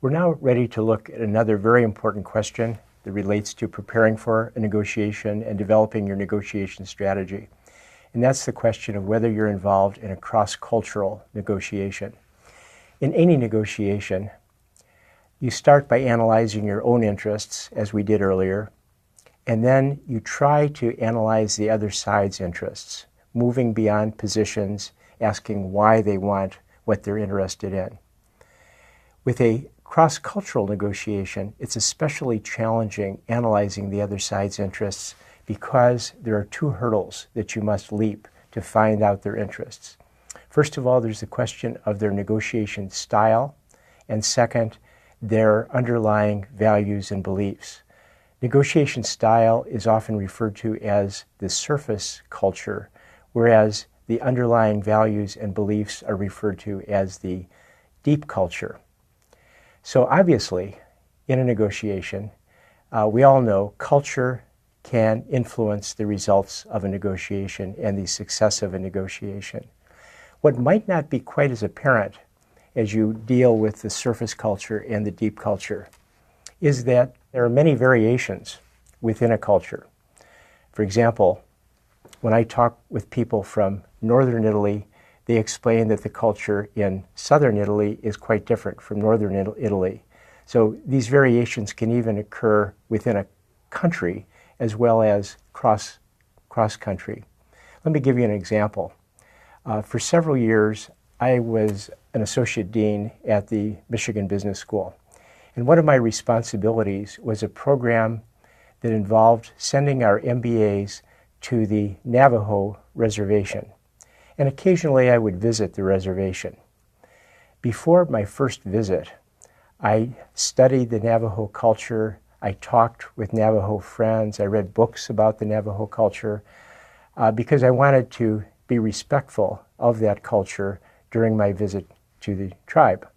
We're now ready to look at another very important question that relates to preparing for a negotiation and developing your negotiation strategy. And that's the question of whether you're involved in a cross-cultural negotiation. In any negotiation, you start by analyzing your own interests, as we did earlier, and then you try to analyze the other side's interests, moving beyond positions, asking why they want what they're interested in. With a cross-cultural negotiation, it's especially challenging analyzing the other side's interests because there are two hurdles that you must leap to find out their interests. First of all, there's the question of their negotiation style, and second, their underlying values and beliefs. Negotiation style is often referred to as the surface culture, whereas the underlying values and beliefs are referred to as the deep culture. So obviously, in a negotiation, we all know culture can influence the results of a negotiation and the success of a negotiation. What might not be quite as apparent as you deal with the surface culture and the deep culture is that there are many variations within a culture. For example, when I talk with people from northern Italy, they explain that the culture in southern Italy is quite different from northern Italy. So these variations can even occur within a country as well as cross-country. Let me give you an example. For several years, I was an associate dean at the Michigan Business School. And one of my responsibilities was a program that involved sending our MBAs to the Navajo reservation. And occasionally I would visit the reservation. Before my first visit, I studied the Navajo culture. I talked with Navajo friends. I read books about the Navajo culture because I wanted to be respectful of that culture during my visit to the tribe.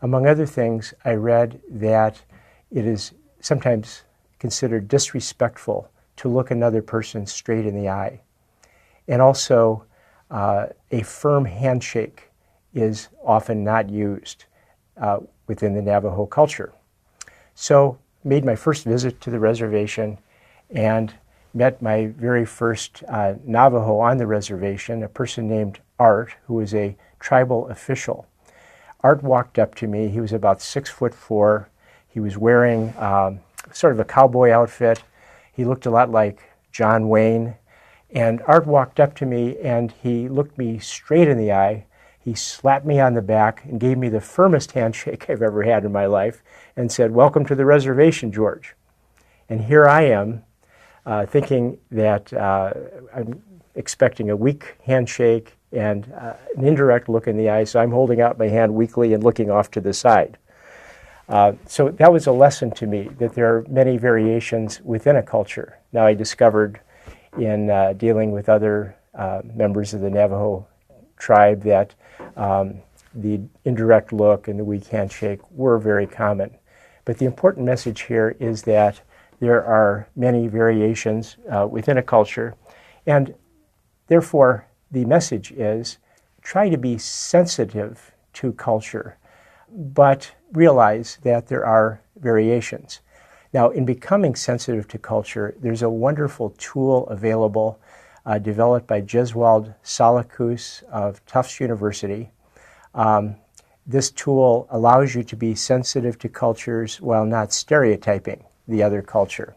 Among other things, I read that it is sometimes considered disrespectful to look another person straight in the eye. And also, a firm handshake is often not used within the Navajo culture. So, made my first visit to the reservation and met my very first Navajo on the reservation, a person named Art, who was a tribal official. Art walked up to me. He was about 6'4". He was wearing sort of a cowboy outfit. He looked a lot like John Wayne. And Art walked up to me and he looked me straight in the eye. He slapped me on the back and gave me the firmest handshake I've ever had in my life and said, "Welcome to the reservation, George." And here I am thinking that I'm expecting a weak handshake and an indirect look in the eye, so I'm holding out my hand weakly and looking off to the side. So that was a lesson to me that there are many variations within a culture. Now I discovered in dealing with other members of the Navajo tribe that the indirect look and the weak handshake were very common. But the important message here is that there are many variations within a culture, and therefore the message is try to be sensitive to culture, but realize that there are variations. Now, in becoming sensitive to culture, there's a wonderful tool available developed by Jeswald Salakus of Tufts University. This tool allows you to be sensitive to cultures while not stereotyping the other culture.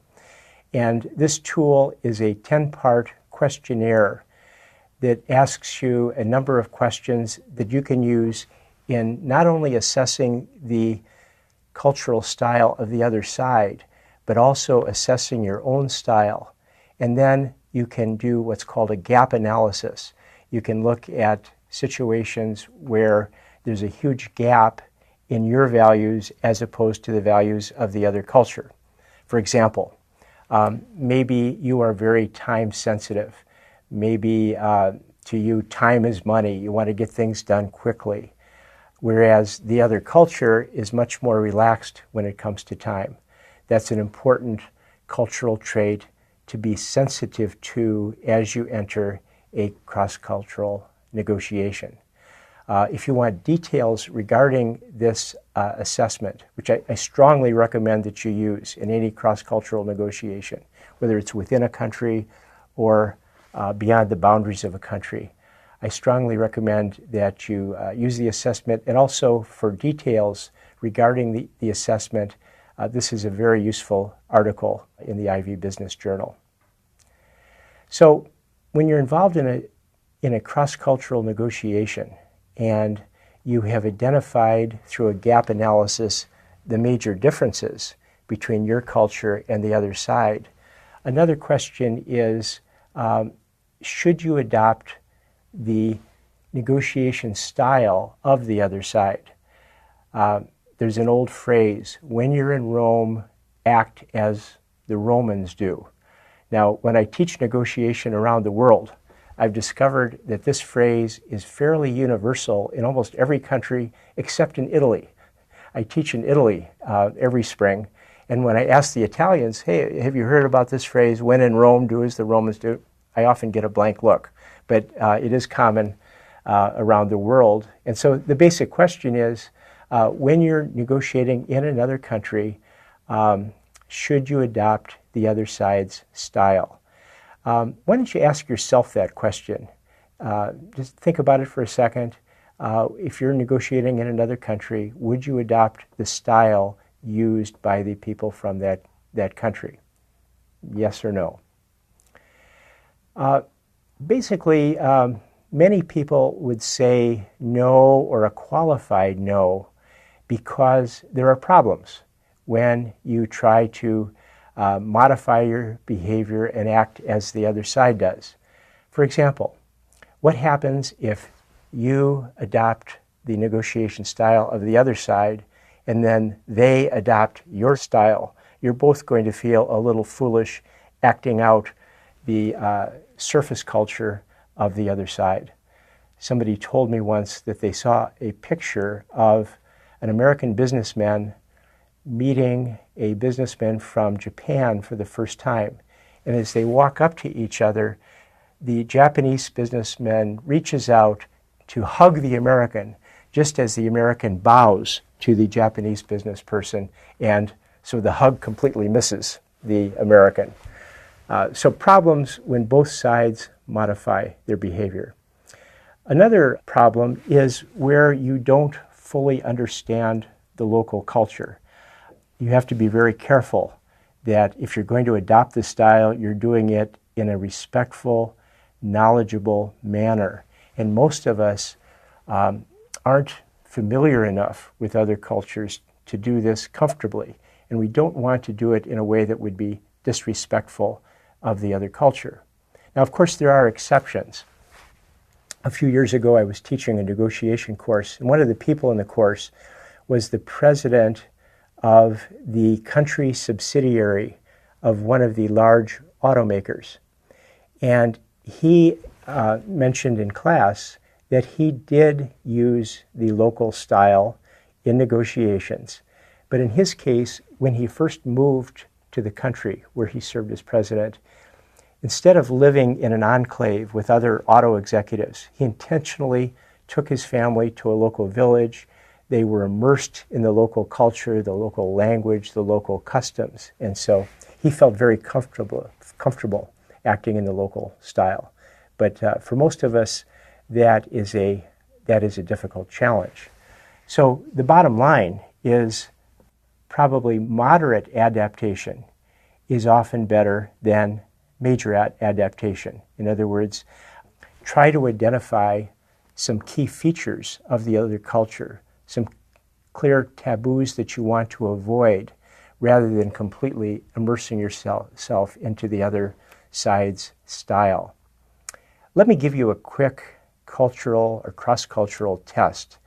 And this tool is a 10-part questionnaire that asks you a number of questions that you can use in not only assessing the cultural style of the other side, but also assessing your own style. And then you can do what's called a gap analysis. You can look at situations where there's a huge gap in your values as opposed to the values of the other culture. For example, maybe you are very time sensitive. Maybe to you, time is money. You want to get things done quickly. Whereas the other culture is much more relaxed when it comes to time. That's an important cultural trait to be sensitive to as you enter a cross-cultural negotiation. If you want details regarding this assessment, which I strongly recommend that you use in any cross-cultural negotiation, whether it's within a country or beyond the boundaries of a country, I strongly recommend that you use the assessment. And also for details regarding the assessment, this is a very useful article in the IV Business Journal. So when you're involved in a cross-cultural negotiation and you have identified through a gap analysis the major differences between your culture and the other side, another question is, should you adopt the negotiation style of the other side? There's an old phrase, when you're in Rome, act as the Romans do. Now, when I teach negotiation around the world, I've discovered that this phrase is fairly universal in almost every country except in Italy. I teach in Italy every spring, and when I ask the Italians, hey, have you heard about this phrase, when in Rome, do as the Romans do? I often get a blank look, but it is common around the world. And so the basic question is, when you're negotiating in another country, should you adopt the other side's style? Why don't you ask yourself that question? Just think about it for a second. If you're negotiating in another country, would you adopt the style used by the people from that country? Yes or no? Basically, many people would say no or a qualified no because there are problems when you try to modify your behavior and act as the other side does. For example, what happens if you adopt the negotiation style of the other side and then they adopt your style? You're both going to feel a little foolish acting out the surface culture of the other side. Somebody told me once that they saw a picture of an American businessman meeting a businessman from Japan for the first time. And as they walk up to each other, the Japanese businessman reaches out to hug the American, just as the American bows to the Japanese business person, and so the hug completely misses the American. So problems when both sides modify their behavior. Another problem is where you don't fully understand the local culture. You have to be very careful that if you're going to adopt the style, you're doing it in a respectful, knowledgeable manner. And most of us aren't familiar enough with other cultures to do this comfortably. And we don't want to do it in a way that would be disrespectful of the other culture. Now, of course, there are exceptions. A few years ago, I was teaching a negotiation course, and one of the people in the course was the president of the country subsidiary of one of the large automakers. And he mentioned in class that he did use the local style in negotiations. But in his case, when he first moved to the country where he served as president, instead of living in an enclave with other auto executives, he intentionally took his family to a local village. They were immersed in the local culture, the local language, the local customs. And so he felt very comfortable acting in the local style. But for most of us, that is a difficult challenge. So the bottom line is probably moderate adaptation is often better than major adaptation. In other words, try to identify some key features of the other culture, some clear taboos that you want to avoid, rather than completely immersing yourself into the other side's style. Let me give you a quick cultural or cross-cultural test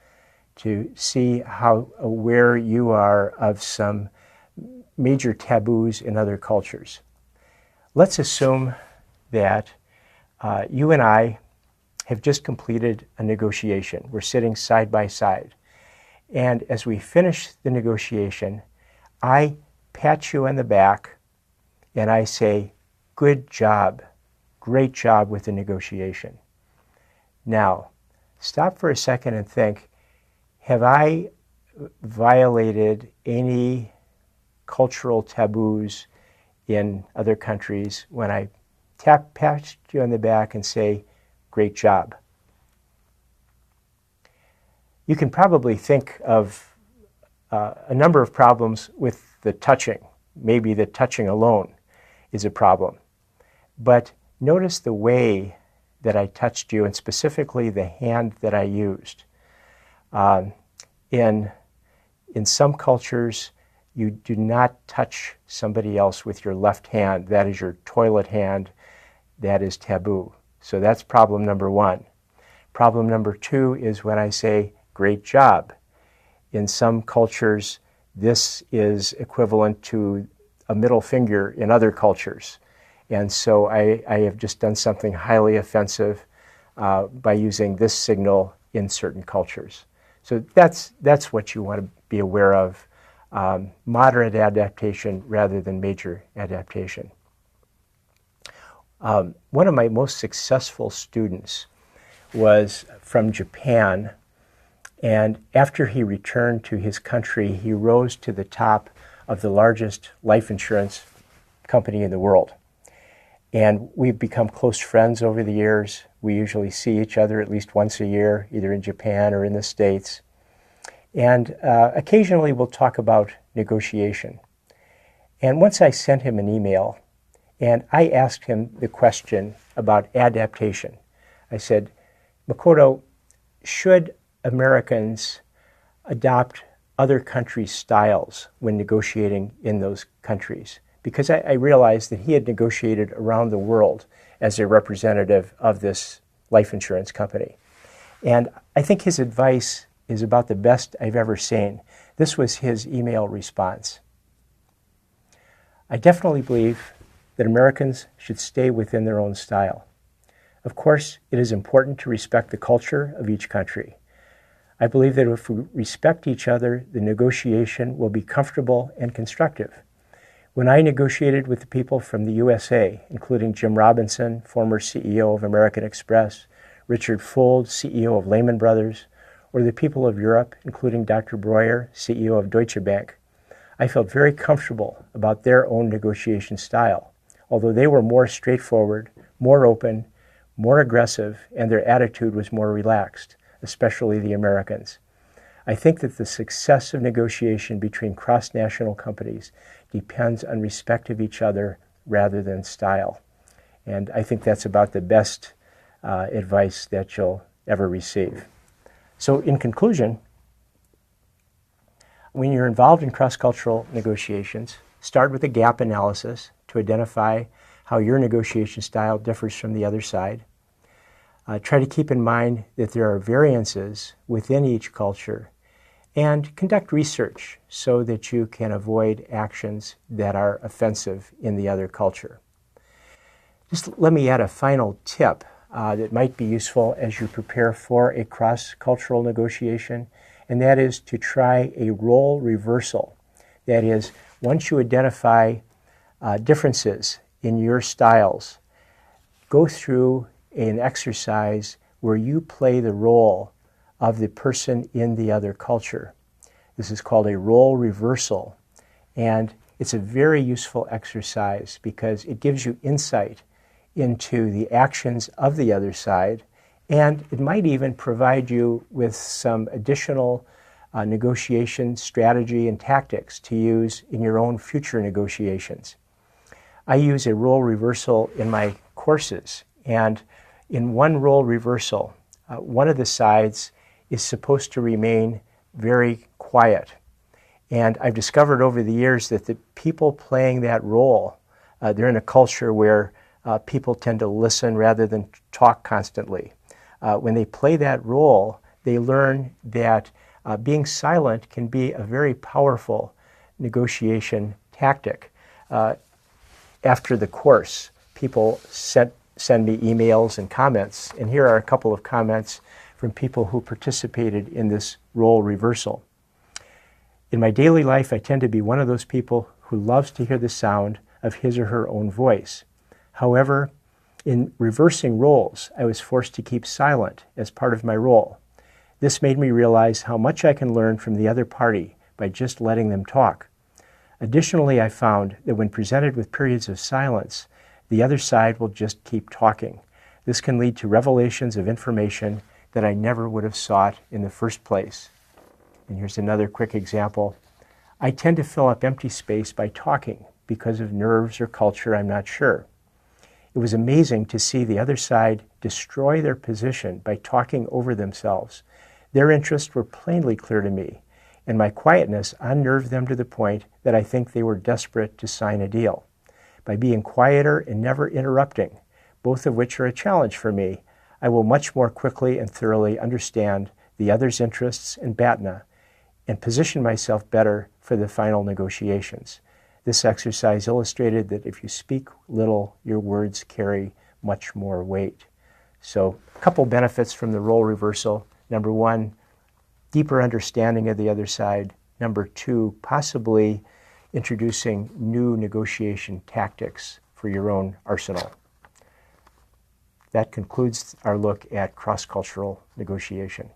to see how aware you are of some major taboos in other cultures. Let's assume that you and I have just completed a negotiation. We're sitting side by side. And as we finish the negotiation, I pat you on the back and I say, "Good job, great job with the negotiation." Now, stop for a second and think, have I violated any cultural taboos in other countries when I pat you on the back and say, great job? You can probably think of a number of problems with the touching. Maybe the touching alone is a problem. But notice the way that I touched you, and specifically the hand that I used. In some cultures, you do not touch somebody else with your left hand. That is your toilet hand. That is taboo. So that's problem number one. Problem number two is when I say, great job. In some cultures, this is equivalent to a middle finger in other cultures. And so I have just done something highly offensive by using this signal in certain cultures. So that's what you want to be aware of. Moderate adaptation rather than major adaptation. One of my most successful students was from Japan, and after he returned to his country, he rose to the top of the largest life insurance company in the world. And we've become close friends over the years. We usually see each other at least once a year, either in Japan or in the States. And occasionally we'll talk about negotiation. And once I sent him an email, and I asked him the question about adaptation. I said, Makoto, should Americans adopt other countries' styles when negotiating in those countries? Because I realized that he had negotiated around the world as a representative of this life insurance company. And I think his advice is about the best I've ever seen. This was his email response. I definitely believe that Americans should stay within their own style. Of course, it is important to respect the culture of each country. I believe that if we respect each other, the negotiation will be comfortable and constructive. When I negotiated with the people from the USA, including Jim Robinson, former CEO of American Express, Richard Fuld, CEO of Lehman Brothers, or the people of Europe, including Dr. Breuer, CEO of Deutsche Bank, I felt very comfortable about their own negotiation style, although they were more straightforward, more open, more aggressive, and their attitude was more relaxed, especially the Americans. I think that the success of negotiation between cross-national companies depends on respect of each other rather than style. And I think that's about the best advice that you'll ever receive. So in conclusion, when you're involved in cross-cultural negotiations, start with a gap analysis to identify how your negotiation style differs from the other side. Try to keep in mind that there are variances within each culture, and conduct research so that you can avoid actions that are offensive in the other culture. Just let me add a final tip that might be useful as you prepare for a cross-cultural negotiation, and that is to try a role reversal. That is, once you identify differences in your styles, go through an exercise where you play the role of the person in the other culture. This is called a role reversal, and it's a very useful exercise because it gives you insight into the actions of the other side, and it might even provide you with some additional negotiation strategy and tactics to use in your own future negotiations. I use a role reversal in my courses, and in one role reversal, one of the sides is supposed to remain very quiet. And I've discovered over the years that the people playing that role, they're in a culture where people tend to listen rather than talk constantly. When they play that role, they learn that being silent can be a very powerful negotiation tactic. After the course, people send me emails and comments, and here are a couple of comments from people who participated in this role reversal. In my daily life, I tend to be one of those people who loves to hear the sound of his or her own voice. However, In reversing roles, I was forced to keep silent as part of my role. This made me realize how much I can learn from the other party by just letting them talk. Additionally, I found that when presented with periods of silence, the other side will just keep talking. This can lead to revelations of information that I never would have sought in the first place. And here's another quick example. I tend to fill up empty space by talking because of nerves or culture, I'm not sure. It was amazing to see the other side destroy their position by talking over themselves. Their interests were plainly clear to me, and my quietness unnerved them to the point that I think they were desperate to sign a deal. By being quieter and never interrupting, both of which are a challenge for me, I will much more quickly and thoroughly understand the other's interests and BATNA and position myself better for the final negotiations. This exercise illustrated that if you speak little, your words carry much more weight. So, a couple benefits from the role reversal. Number one, deeper understanding of the other side. Number two, possibly introducing new negotiation tactics for your own arsenal. That concludes our look at cross-cultural negotiation.